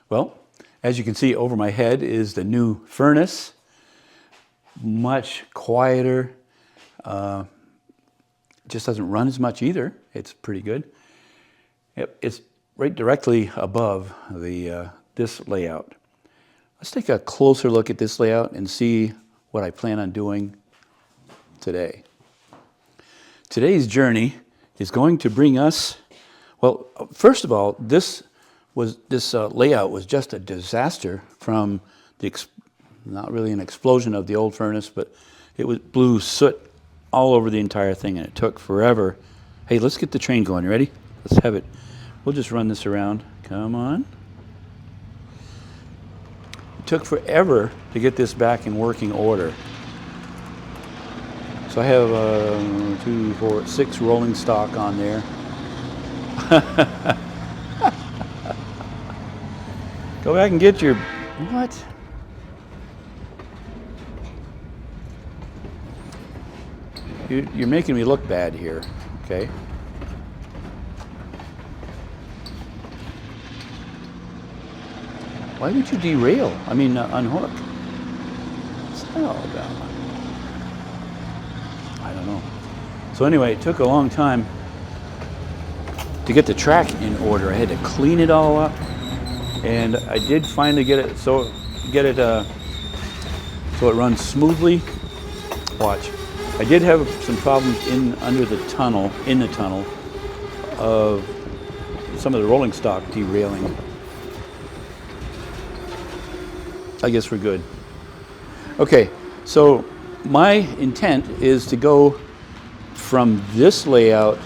Well, as you can see over my head is the new furnace. Much quieter. Just doesn't run as much either. It's pretty good. It's right directly above the this layout. Let's take a closer look at this layout and see what I plan on doing today. Today's journey is going to bring us, well, first of all, this layout was just a disaster from the, not really an explosion of the old furnace, but it blew soot all over the entire thing, and it took forever. Hey, let's get the train going. You ready? Let's have it. We'll just run this around. Come on. It took forever to get this back in working order. So I have 2, 4, 6 rolling stock on there. Go back and get your, what? You're making me look bad here, okay? Why would you derail? I mean, unhook. What's that all about? I don't know. So anyway, it took a long time to get the track in order. I had to clean it all up, and I did finally get it so it runs smoothly. Watch. I did have some problems under the tunnel, of some of the rolling stock derailing. I guess we're good. Okay, so my intent is to go from this layout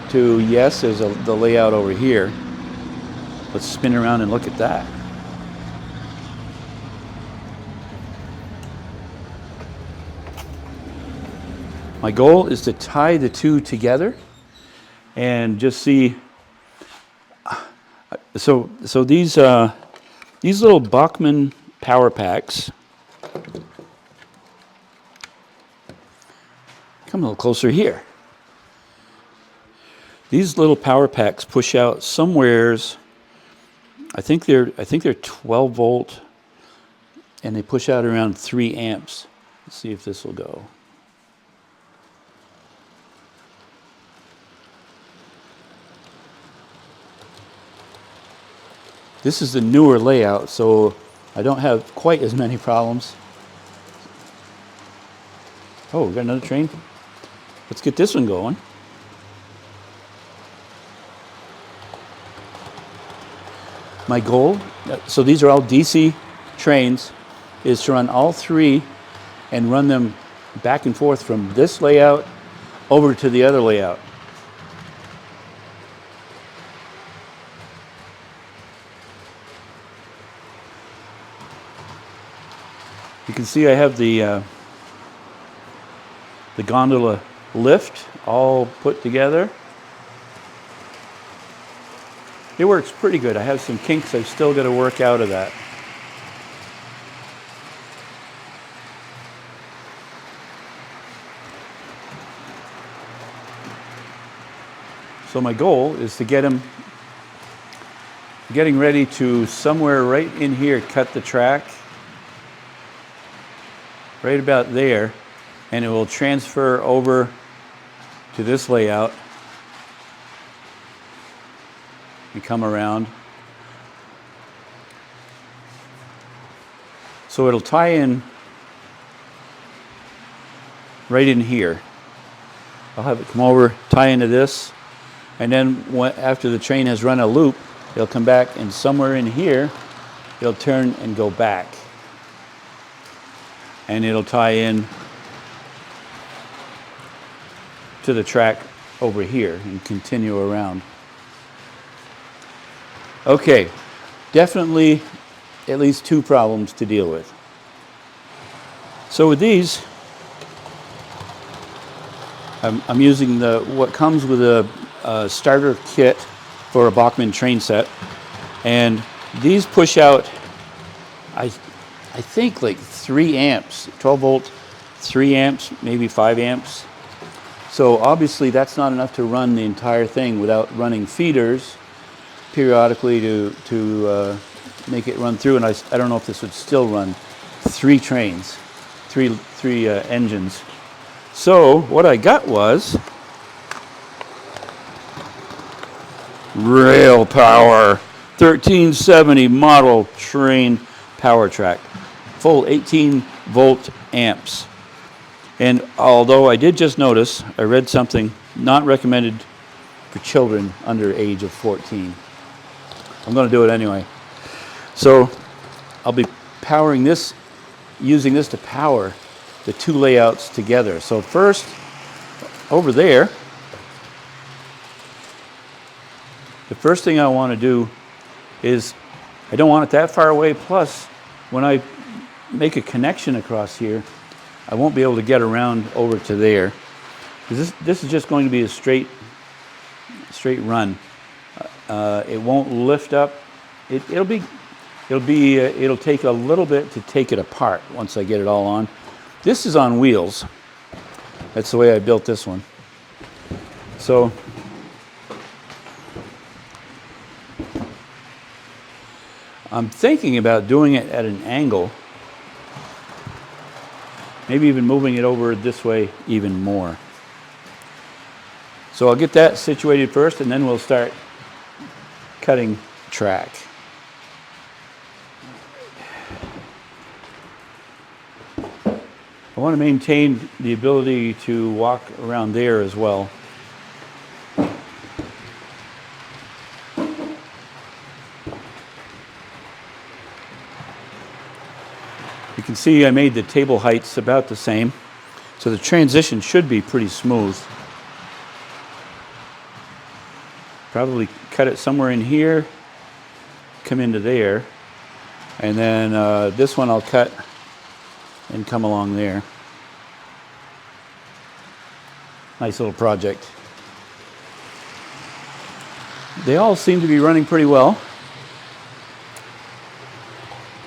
to, yes, there's the layout over here. Let's spin around and look at that. My goal is to tie the two together and just see. So these little Bachmann power packs. Come a little closer here. These little power packs push out somewheres. I think they're 12 volt, and they push out around 3 amps. Let's see if this will go. This is the newer layout, so I don't have quite as many problems. Oh, we got another train. Let's get this one going. My goal, so these are all DC trains, is to run all 3 and run them back and forth from this layout over to the other layout. You can see I have the gondola lift all put together. It works pretty good. I have some kinks I've still got to work out of that. So my goal is to get him getting ready to somewhere right in here, cut the track. Right about there, and it will transfer over to this layout and come around. So it'll tie in right in here. I'll have it come over, tie into this, and then after the train has run a loop, it'll come back, and somewhere in here, it'll turn and go back. And it'll tie in to the track over here and continue around. Okay, definitely at least 2 problems to deal with. So with these, I'm using what comes with a starter kit for a Bachmann train set, and these push out, I think, like 3 amps, 12 volt, 3 amps, maybe 5 amps. So obviously that's not enough to run the entire thing without running feeders. periodically to make it run through, and I don't know if this would still run 3 trains, three engines. So what I got was rail power, 1370 model train power track, full 18 volt amps. And although I did just notice, I read something not recommended for children under age of 14. I'm going to do it anyway. So I'll be powering this, using this to power the 2 layouts together. So first, over there, the first thing I want to do is, I don't want it that far away, plus when I make a connection across here, I won't be able to get around over to there. Because this is just going to be a straight run. It won't lift up. It'll take a little bit to take it apart once I get it all on. This is on wheels. That's the way I built this one. So I'm thinking about doing it at an angle. Maybe even moving it over this way even more. So I'll get that situated first, and then we'll start cutting track. I want to maintain the ability to walk around there as well. You can see I made the table heights about the same, so the transition should be pretty smooth. Probably cut it somewhere in here, come into there, and then this one I'll cut and come along there. Nice little project. They all seem to be running pretty well,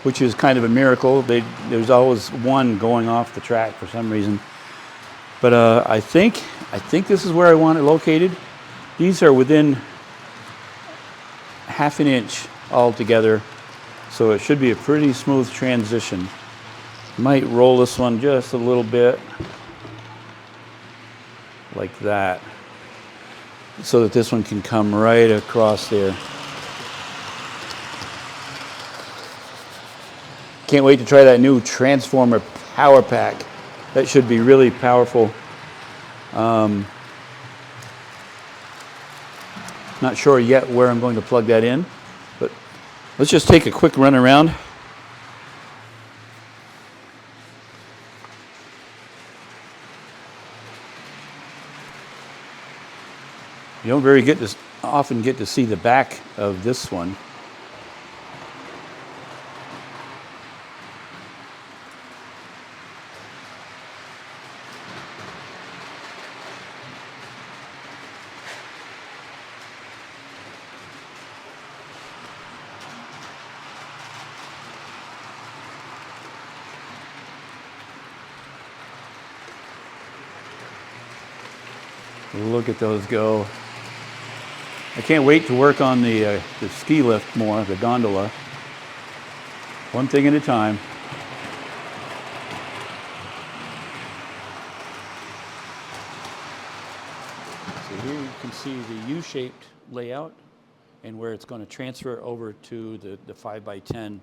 which is kind of a miracle. There's always one going off the track for some reason. But I think this is where I want it located. These are within half an inch altogether, so it should be a pretty smooth transition. Might roll this one just a little bit like that, so that this one can come right across there. Can't wait to try that new transformer power pack. That should be really powerful. Not sure yet where I'm going to plug that in, but let's just take a quick run around. You don't often get to see the back of this one. Look at those go. I can't wait to work on the ski lift more, the gondola. One thing at a time. So here you can see the U-shaped layout and where it's going to transfer over to the 5x10,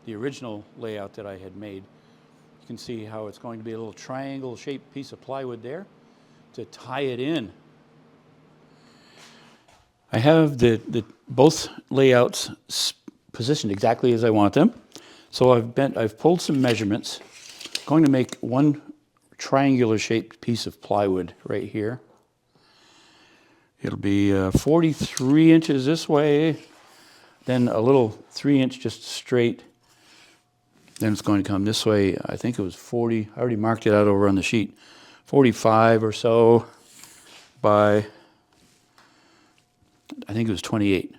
the original layout that I had made. You can see how it's going to be a little triangle-shaped piece of plywood there to tie it in. I have both layouts positioned exactly as I want them. So I've pulled some measurements. I'm going to make one triangular shaped piece of plywood right here. It'll be 43 inches this way, then a little 3-inch just straight. Then it's going to come this way. I think it was 40. I already marked it out over on the sheet. 45 or so by, I think it was 28.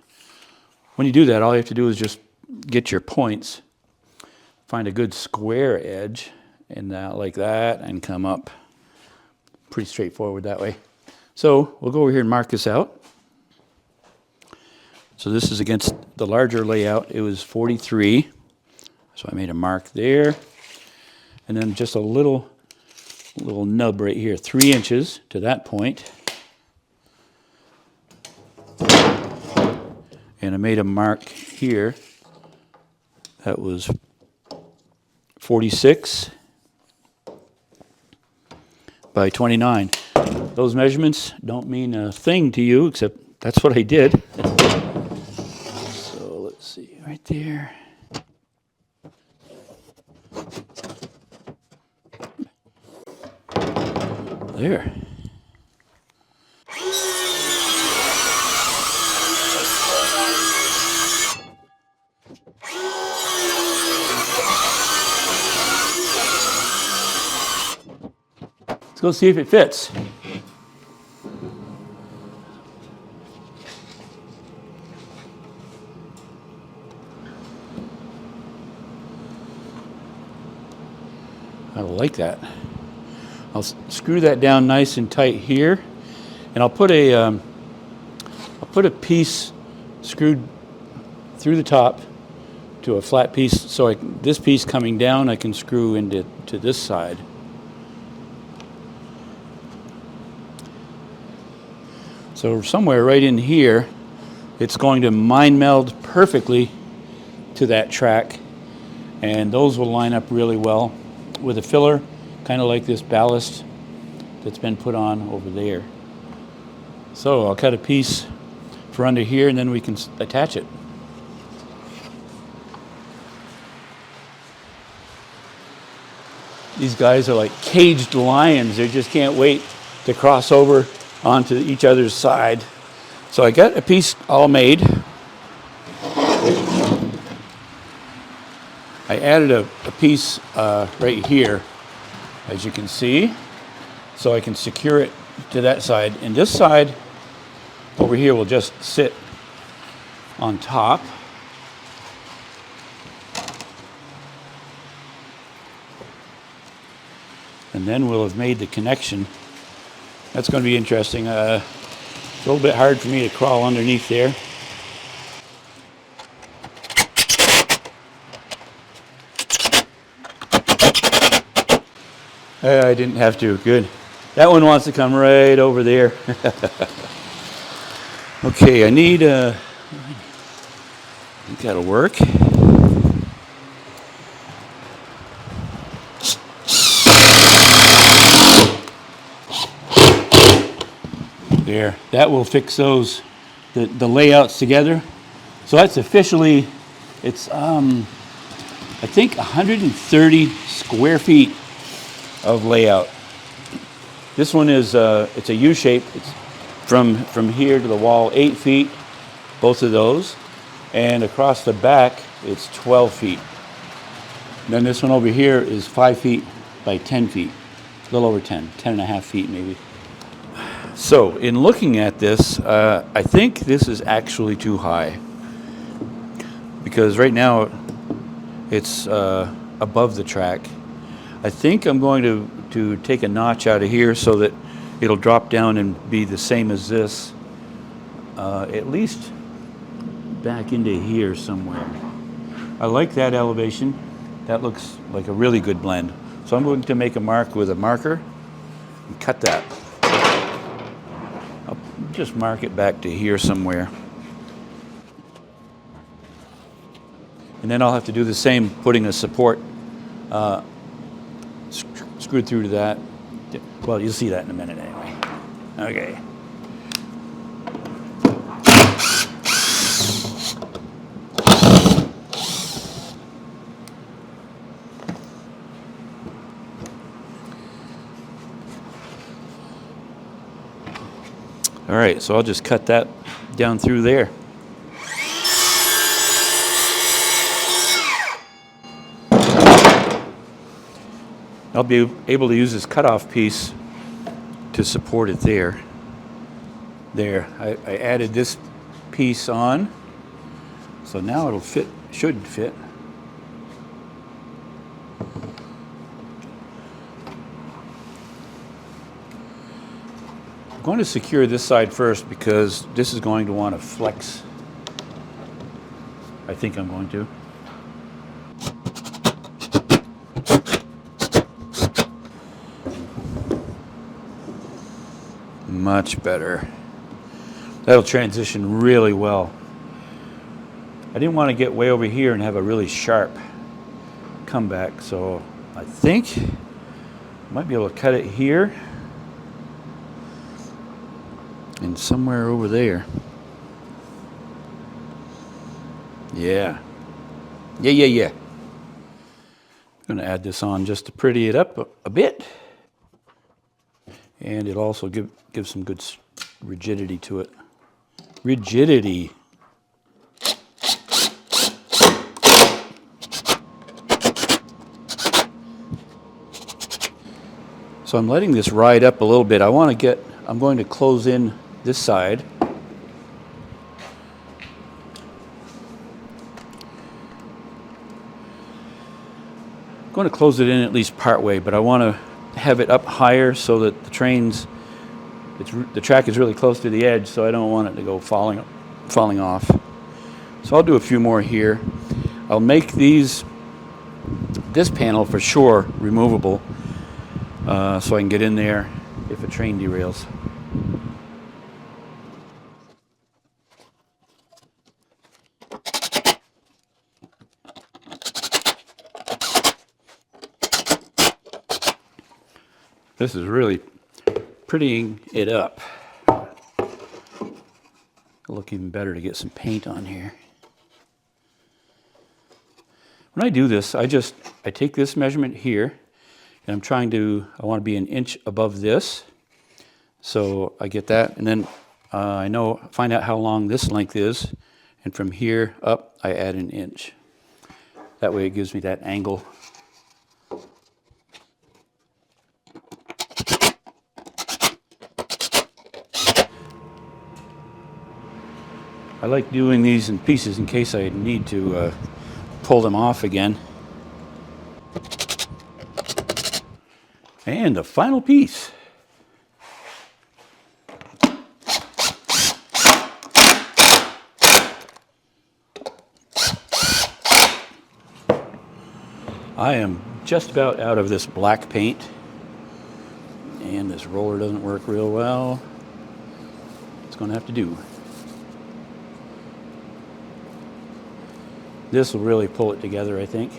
When you do that, all you have to do is just get your points, find a good square edge, and like that, and come up. Pretty straightforward that way. So we'll go over here and mark this out. So this is against the larger layout. It was 43. So I made a mark there. And then just a little nub right here, 3 inches to that point. And I made a mark here that was 46 by 29. Those measurements don't mean a thing to you, except that's what I did. So let's see, right there. There. Let's go see if it fits. I like that. I'll screw that down nice and tight here, and I'll put a piece screwed through the top to a flat piece, so this piece coming down I can screw into this side. So somewhere right in here, it's going to mind meld perfectly to that track, and those will line up really well with a filler, kind of like this ballast that's been put on over there. So I'll cut a piece for under here, and then we can attach it. These guys are like caged lions. They just can't wait to cross over onto each other's side. So I got a piece all made. I added a piece right here, as you can see, so I can secure it to that side. And this side over here will just sit on top. And then we'll have made the connection. That's going to be interesting. It's a little bit hard for me to crawl underneath there. I didn't have to. Good. That one wants to come right over there. Okay, I need I think that'll work. There. That will fix those, the layouts together. So that's officially, it's I think 130 square feet of layout. This one is it's a U shape. It's from here to the wall 8 feet, both of those, and across the back it's 12 feet. And then this one over here is 5 feet by 10 feet, a little over 10 and a half feet maybe. So in looking at this, I think this is actually too high, because right now it's above the track. I think I'm going to take a notch out of here so that it'll drop down and be the same as this, at least back into here somewhere. I like that elevation. That looks like a really good blend. So I'm going to make a mark with a marker and cut that. I'll just mark it back to here somewhere. And then I'll have to do the same, putting a support screwed through to that. Well, you'll see that in a minute anyway. Okay. All right, so I'll just cut that down through there. I'll be able to use this cutoff piece to support it there. There, I added this piece on, so now it'll fit, should fit. I'm going to secure this side first because this is going to want to flex I think I'm going to. Much better. That'll transition really well. I didn't want to get way over here and have a really sharp comeback, so I think I might be able to cut it here and somewhere over there. Yeah. I'm going to add this on just to pretty it up a bit. And it also gives some good rigidity to it. Rigidity. So I'm letting this ride up a little bit. I'm going to close in this side. I'm going to close it in at least part way, but I want to have it up higher so that the track is really close to the edge, so I don't want it to go falling off. So I'll do a few more here. I'll make this panel for sure removable, so I can get in there if a train derails. This is really prettying it up. It'll look even better to get some paint on here. When I do this, I take this measurement here, and I want to be an inch above this. So I get that, and then find out how long this length is, and from here up, I add an inch. That way it gives me that angle. I like doing these in pieces in case I need to pull them off again. And the final piece. I am just about out of this black paint, and this roller doesn't work real well. It's going to have to do. This will really pull it together, I think.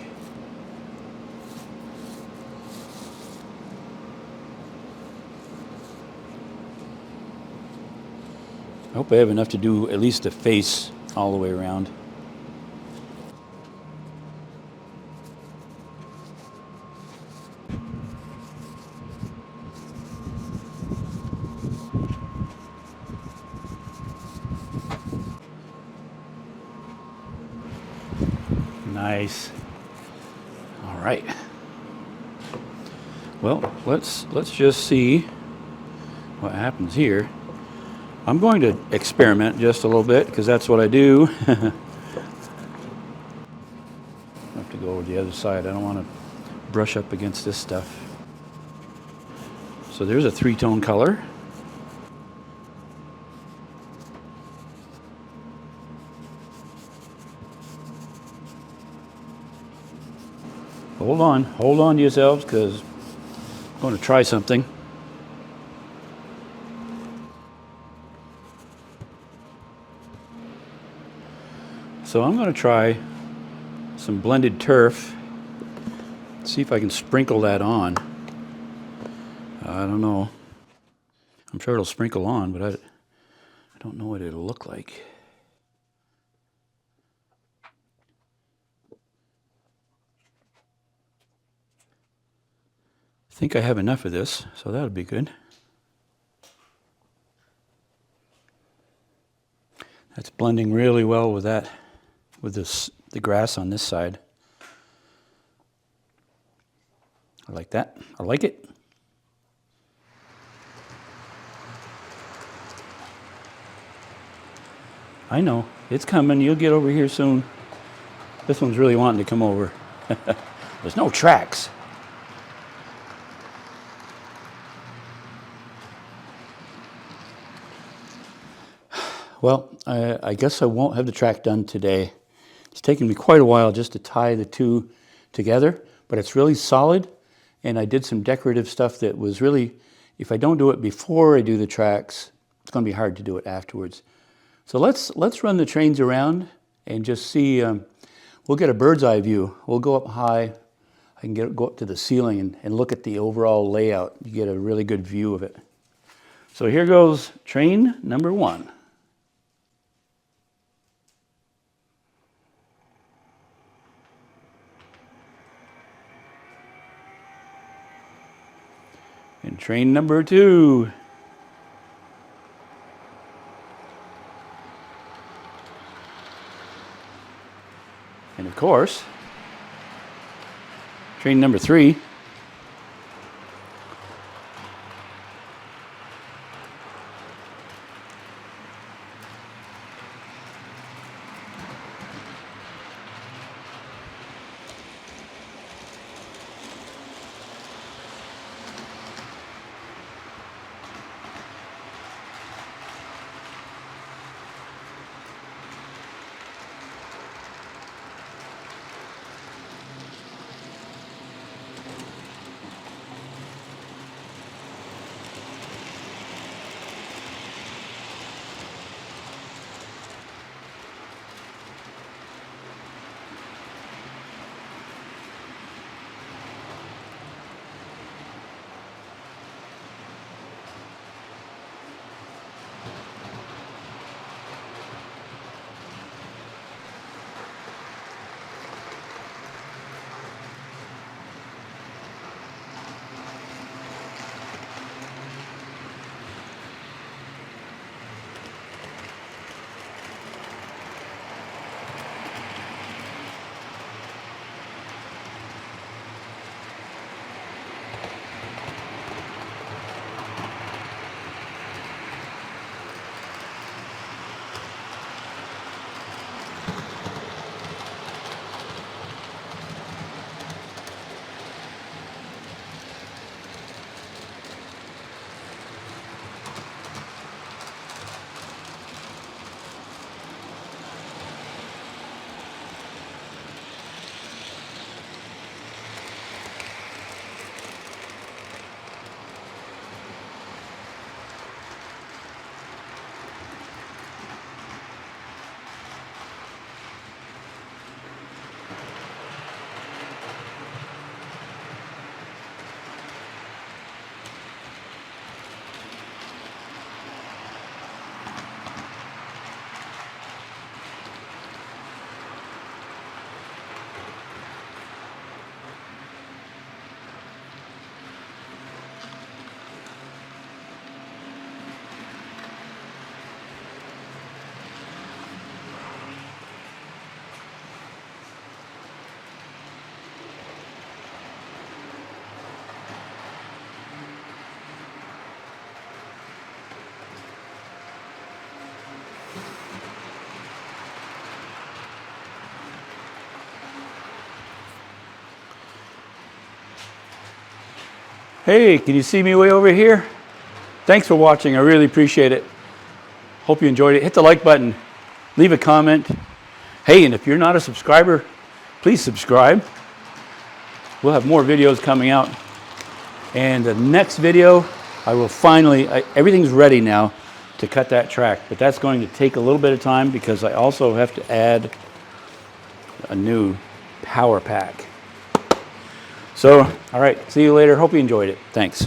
I hope I have enough to do at least a face all the way around. Nice. All right. Well, let's just see what happens here. I'm going to experiment just a little bit because that's what I do. I have to go over the other side. I don't want to brush up against this stuff. So there's a 3-tone color. Hold on to yourselves because I'm going to try something. So I'm going to try some blended turf. See if I can sprinkle that on. I don't know. I'm sure it'll sprinkle on, but I don't know what it'll look like. I think I have enough of this, so that'll be good. That's blending really well with that, with the grass on this side. I like that. I like it. I know. It's coming. You'll get over here soon. This one's really wanting to come over. There's no tracks. Well, I guess I won't have the track done today. It's taken me quite a while just to tie the two together, but it's really solid. And I did some decorative stuff that was really, if I don't do it before I do the tracks, it's going to be hard to do it afterwards. So let's run the trains around and just see. We'll get a bird's eye view. We'll go up high. I can go up to the ceiling and look at the overall layout. You get a really good view of it. So here goes train number 1. And train number 2. And of course, train number 3. Hey, can you see me way over here? Thanks for watching. I really appreciate it. Hope you enjoyed it. Hit the like button. Leave a comment. Hey, and if you're not a subscriber, please subscribe. We'll have more videos coming out. And the next video, I will finally, everything's ready now to cut that track. But that's going to take a little bit of time because I also have to add a new power pack. So, all right, see you later. Hope you enjoyed it. Thanks.